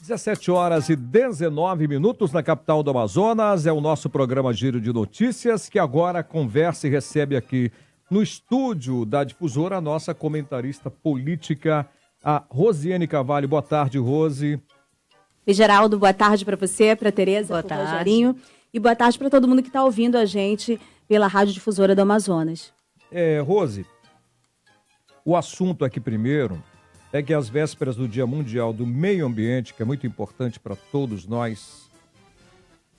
17 horas e 19 minutos na capital do Amazonas. É o nosso programa Giro de Notícias, que agora conversa e recebe aqui no estúdio da Difusora a nossa comentarista política, a Rosiane Carvalho. Boa tarde, Rose. E Geraldo, boa tarde para você, para Tereza, para o Rogerinho. E boa tarde para todo mundo que está ouvindo a gente pela Rádio Difusora do Amazonas. Rose, o assunto aqui primeiro é que às vésperas do Dia Mundial do Meio Ambiente, que é muito importante para todos nós,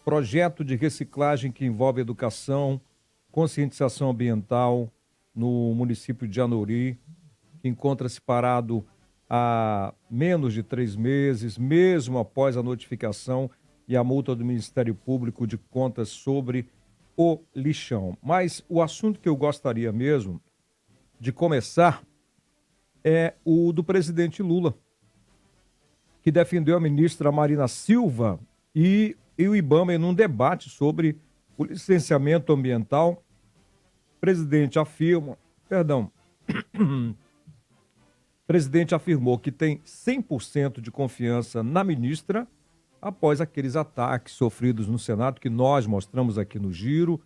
projeto de reciclagem que envolve educação, conscientização ambiental no município de Anuri, que encontra-se parado há menos de 3 meses, mesmo após a notificação e a multa do Ministério Público de Contas sobre o lixão. Mas o assunto que eu gostaria mesmo de começar é o do presidente Lula, que defendeu a ministra Marina Silva e o IBAMA em um debate sobre o licenciamento ambiental. O presidente afirmou que tem 100% de confiança na ministra após aqueles ataques sofridos no Senado que nós mostramos aqui no Giro,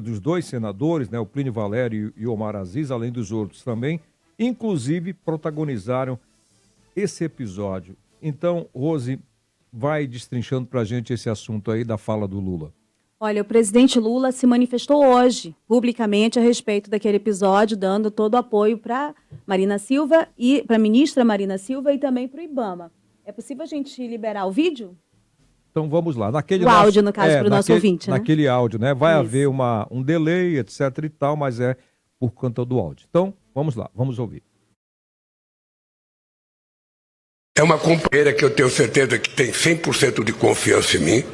dos dois senadores, né, o Plínio Valério e o Omar Aziz, além dos outros também, inclusive protagonizaram esse episódio. Então, Rose, vai destrinchando para a gente esse assunto aí da fala do Lula. Olha, o presidente Lula se manifestou hoje, publicamente, a respeito daquele episódio, dando todo o apoio para Marina Silva e para a ministra Marina Silva e também para o IBAMA. É possível a gente liberar o vídeo? Então vamos lá. Áudio, no caso, para o nosso ouvinte, né? Naquele áudio, né? Vai haver um delay, etc e tal, mas é por conta do áudio. Então, vamos lá, vamos ouvir. É uma companheira que eu tenho certeza que tem 100% de confiança em mim.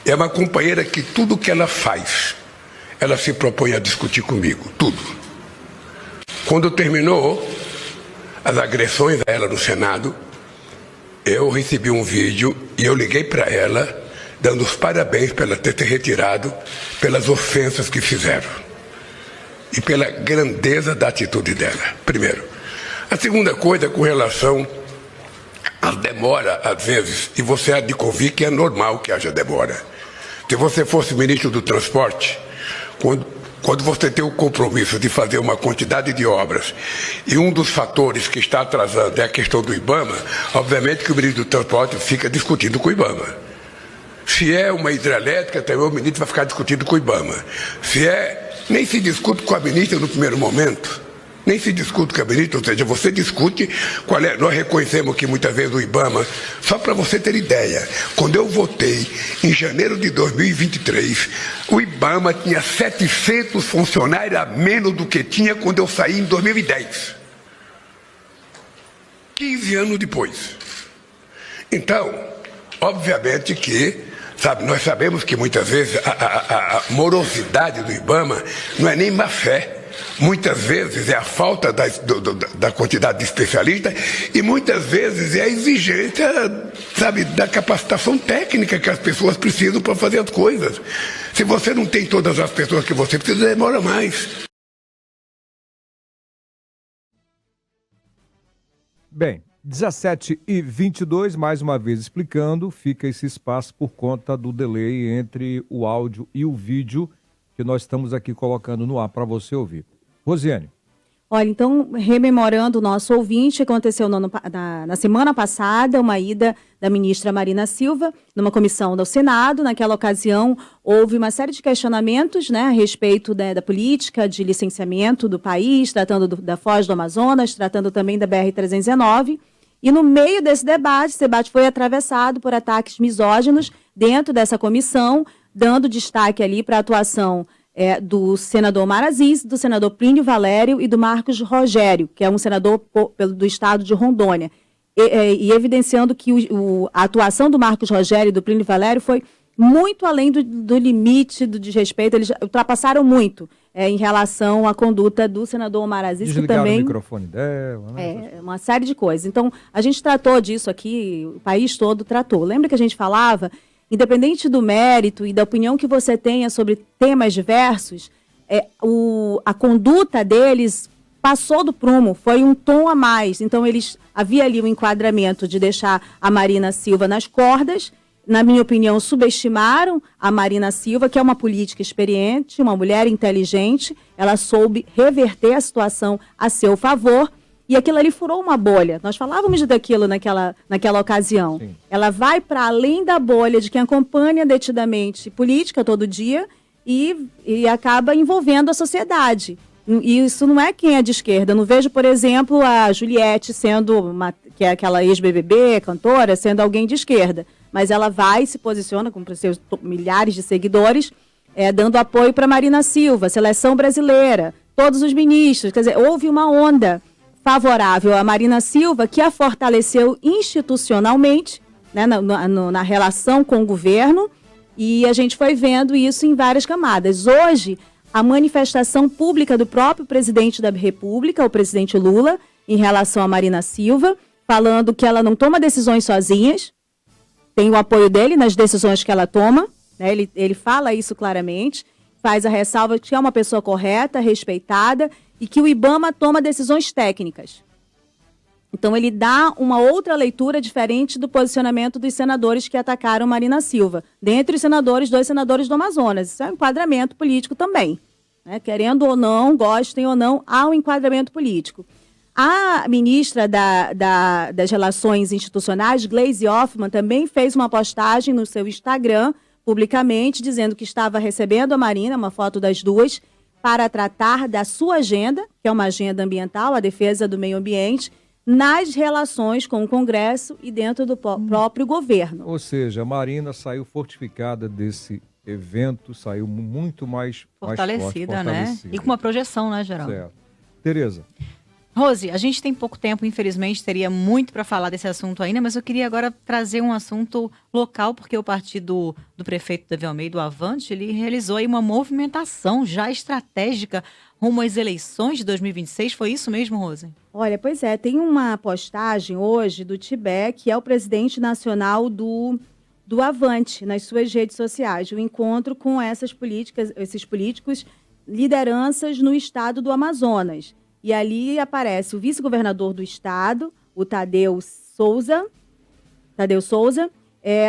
É uma companheira que tudo que ela faz, ela se propõe a discutir comigo, tudo. Quando terminou as agressões a ela no Senado, eu recebi um vídeo e eu liguei para ela, dando os parabéns por ela ter se retirado pelas ofensas que fizeram e pela grandeza da atitude dela, primeiro. A segunda coisa, com relação à demora, às vezes, e você há de convir que é normal que haja demora. Se você fosse ministro do Transporte, quando você tem o compromisso de fazer uma quantidade de obras e um dos fatores que está atrasando é a questão do IBAMA, obviamente que o ministro do Transporte fica discutindo com o IBAMA. Se é uma hidrelétrica, também o ministro vai ficar discutindo com o IBAMA. Nem se discute com a ministra no primeiro momento. Nem se discute com a ministra, ou seja, você discute qual é. Nós reconhecemos que muitas vezes o IBAMA, só para você ter ideia, quando eu votei em janeiro de 2023, o IBAMA tinha 700 funcionários a menos do que tinha quando eu saí em 2010. 15 anos depois. Então, obviamente que, nós sabemos que muitas vezes a morosidade do IBAMA não é nem má fé. Muitas vezes é a falta da quantidade de especialistas e muitas vezes é a exigência, da capacitação técnica que as pessoas precisam para fazer as coisas. Se você não tem todas as pessoas que você precisa, demora mais. Bem, 17h22, mais uma vez explicando, fica esse espaço por conta do delay entre o áudio e o vídeo que nós estamos aqui colocando no ar para você ouvir. Rosiane. Olha, então, rememorando o nosso ouvinte, aconteceu na semana passada uma ida da ministra Marina Silva numa comissão do Senado. Naquela ocasião, houve uma série de questionamentos, né, a respeito da política de licenciamento do país, tratando da Foz do Amazonas, tratando também da BR-319. E no meio desse debate, esse debate foi atravessado por ataques misóginos dentro dessa comissão, dando destaque ali para a atuação do senador Omar Aziz, do senador Plínio Valério e do Marcos Rogério, que é um senador do estado de Rondônia, e evidenciando que a atuação do Marcos Rogério e do Plínio Valério foi muito além do limite do desrespeito. Eles ultrapassaram muito em relação à conduta do senador Omar Aziz, que também... o microfone dela, né? Uma série de coisas. Então, a gente tratou disso aqui, o país todo tratou. Lembra que a gente falava... Independente do mérito e da opinião que você tenha sobre temas diversos, a conduta deles passou do prumo, foi um tom a mais. Então, havia ali o enquadramento de deixar a Marina Silva nas cordas. Na minha opinião, subestimaram a Marina Silva, que é uma política experiente, uma mulher inteligente. Ela soube reverter a situação a seu favor. E aquilo ali furou uma bolha. Nós falávamos daquilo naquela ocasião. Sim. Ela vai para além da bolha de quem acompanha detidamente política todo dia e acaba envolvendo a sociedade. E isso não é quem é de esquerda. Eu não vejo, por exemplo, a Juliette que é aquela ex-BBB, cantora, sendo alguém de esquerda. Mas ela vai e se posiciona com seus milhares de seguidores, dando apoio para Marina Silva, seleção brasileira, todos os ministros. Quer dizer, houve uma onda favorável a Marina Silva que a fortaleceu institucionalmente, né, na relação com o governo, e a gente foi vendo isso em várias camadas. Hoje, a manifestação pública do próprio presidente da República, o presidente Lula, em relação a Marina Silva, falando que ela não toma decisões sozinhas, tem o apoio dele nas decisões que ela toma, né? Ele fala isso claramente, faz a ressalva que é uma pessoa correta, respeitada, e que o IBAMA toma decisões técnicas. Então, ele dá uma outra leitura diferente do posicionamento dos senadores que atacaram Marina Silva. Dentre os senadores, 2 senadores do Amazonas. Isso é um enquadramento político também. Né? Querendo ou não, gostem ou não, há um enquadramento político. A ministra das Relações Institucionais, Gleisi Hoffmann, também fez uma postagem no seu Instagram, publicamente, dizendo que estava recebendo a Marina, uma foto das duas, para tratar da sua agenda, que é uma agenda ambiental, a defesa do meio ambiente, nas relações com o Congresso e dentro do próprio governo. Ou seja, a Marina saiu fortificada desse evento, saiu muito mais fortalecida, né? E com uma projeção, né, Geraldo? Certo. Tereza. Rose, a gente tem pouco tempo, infelizmente, teria muito para falar desse assunto ainda, mas eu queria agora trazer um assunto local, porque o partido do prefeito Davi Almeida, o Avante, ele realizou aí uma movimentação já estratégica rumo às eleições de 2026. Foi isso mesmo, Rose? Olha, pois é, tem uma postagem hoje do Tibé, que é o presidente nacional do Avante, nas suas redes sociais, o encontro com esses políticos, lideranças no estado do Amazonas. E ali aparece o vice-governador do estado, o Tadeu Souza,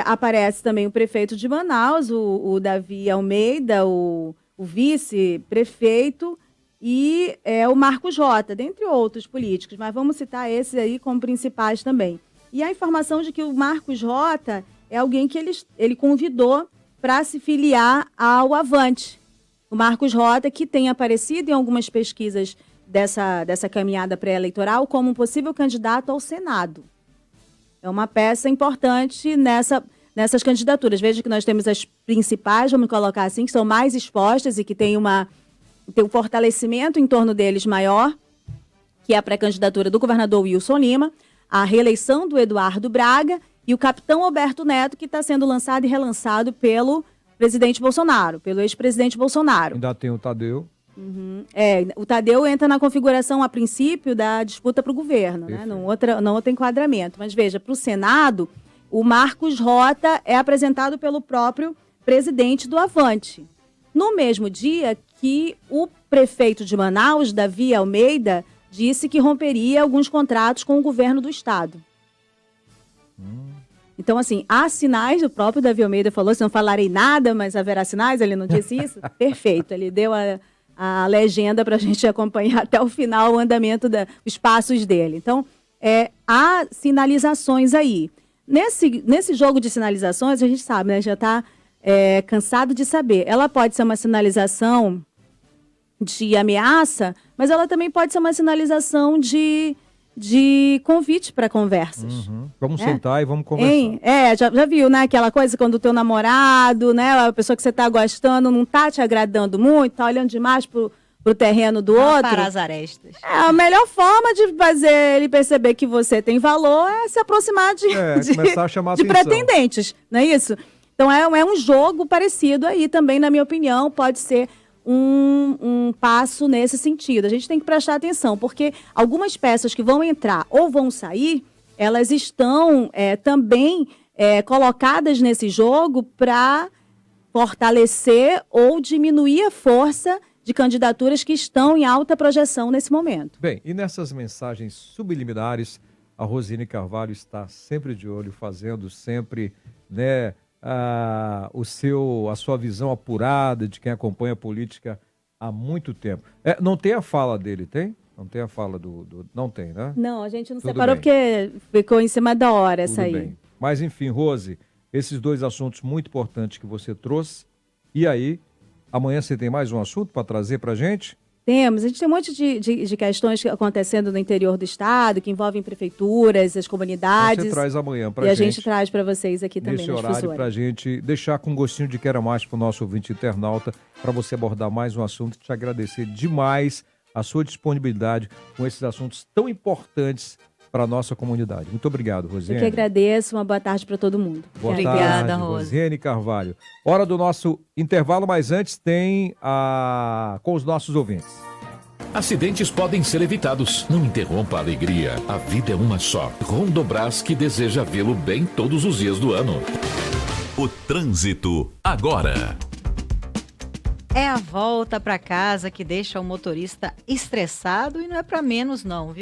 aparece também o prefeito de Manaus, o Davi Almeida, o vice-prefeito, e o Marcos Rota, dentre outros políticos, mas vamos citar esses aí como principais também. E a informação de que o Marcos Rota é alguém que ele convidou para se filiar ao Avante. O Marcos Rota, que tem aparecido em algumas pesquisas dessa caminhada pré-eleitoral como um possível candidato ao Senado. É uma peça importante nessas candidaturas. Veja que nós temos as principais, vamos colocar assim, que são mais expostas e que tem um fortalecimento em torno deles maior, que é a pré-candidatura do governador Wilson Lima, a reeleição do Eduardo Braga e o capitão Alberto Neto, que está sendo lançado e relançado pelo presidente Bolsonaro, pelo ex-presidente Bolsonaro. Ainda tem o Tadeu. O Tadeu entra na configuração, a princípio, da disputa para o governo, né? Não outro enquadramento. Mas veja, para o Senado, o Marcos Rota é apresentado pelo próprio presidente do Avante. No mesmo dia que o prefeito de Manaus, Davi Almeida, disse que romperia alguns contratos com o governo do estado. Então, assim, há sinais, o próprio Davi Almeida falou, se não falarei nada, mas haverá sinais, ele não disse isso? Perfeito, ele deu a legenda para a gente acompanhar até o final o andamento dos passos dele. Então, há sinalizações aí. Nesse jogo de sinalizações, a gente sabe, né, já está cansado de saber. Ela pode ser uma sinalização de ameaça, mas ela também pode ser uma sinalização de convite para conversas. Uhum. Vamos sentar e vamos conversar. Já viu, né? Aquela coisa quando o teu namorado, né? A pessoa que você tá gostando não tá te agradando muito, tá olhando demais pro terreno do outro. Para as arestas. A melhor forma de fazer ele perceber que você tem valor é se aproximar começar a chamar de atenção. pretendentes, não é isso? Então é um jogo parecido aí também, na minha opinião, pode ser um passo nesse sentido. A gente tem que prestar atenção, porque algumas peças que vão entrar ou vão sair, elas estão também colocadas nesse jogo para fortalecer ou diminuir a força de candidaturas que estão em alta projeção nesse momento. Bem, e nessas mensagens subliminares, a Rosiane Carvalho está sempre de olho, fazendo sempre, né, a sua visão apurada de quem acompanha a política há muito tempo. Não tem a fala dele, tem? Não tem a fala Não tem, né? Não, a gente não Tudo separou bem. porque ficou em cima da hora essa Tudo aí. bem. Mas enfim, Rose, esses dois assuntos muito importantes que você trouxe. E aí, amanhã você tem mais um assunto para trazer para a gente? Temos, a gente tem um monte de questões acontecendo no interior do estado, que envolvem prefeituras, as comunidades. Você traz amanhã para E a a gente. gente traz para vocês aqui também Nesse nas horário, Fusoras. para a gente deixar com um gostinho de quero mais para o nosso ouvinte internauta, para você abordar mais um assunto e te agradecer demais a sua disponibilidade com esses assuntos tão importantes para a nossa comunidade. Muito obrigado, Rosiane. Eu que agradeço, uma boa tarde para todo mundo. Boa Obrigada, tarde, Rose. Rosiane Carvalho. Hora do nosso intervalo, mas antes tem com os nossos ouvintes. Acidentes podem ser evitados. Não interrompa a alegria. A vida é uma só. Rondobras que deseja vê-lo bem todos os dias do ano. O trânsito agora. É a volta para casa que deixa o motorista estressado e não é para menos não, viu?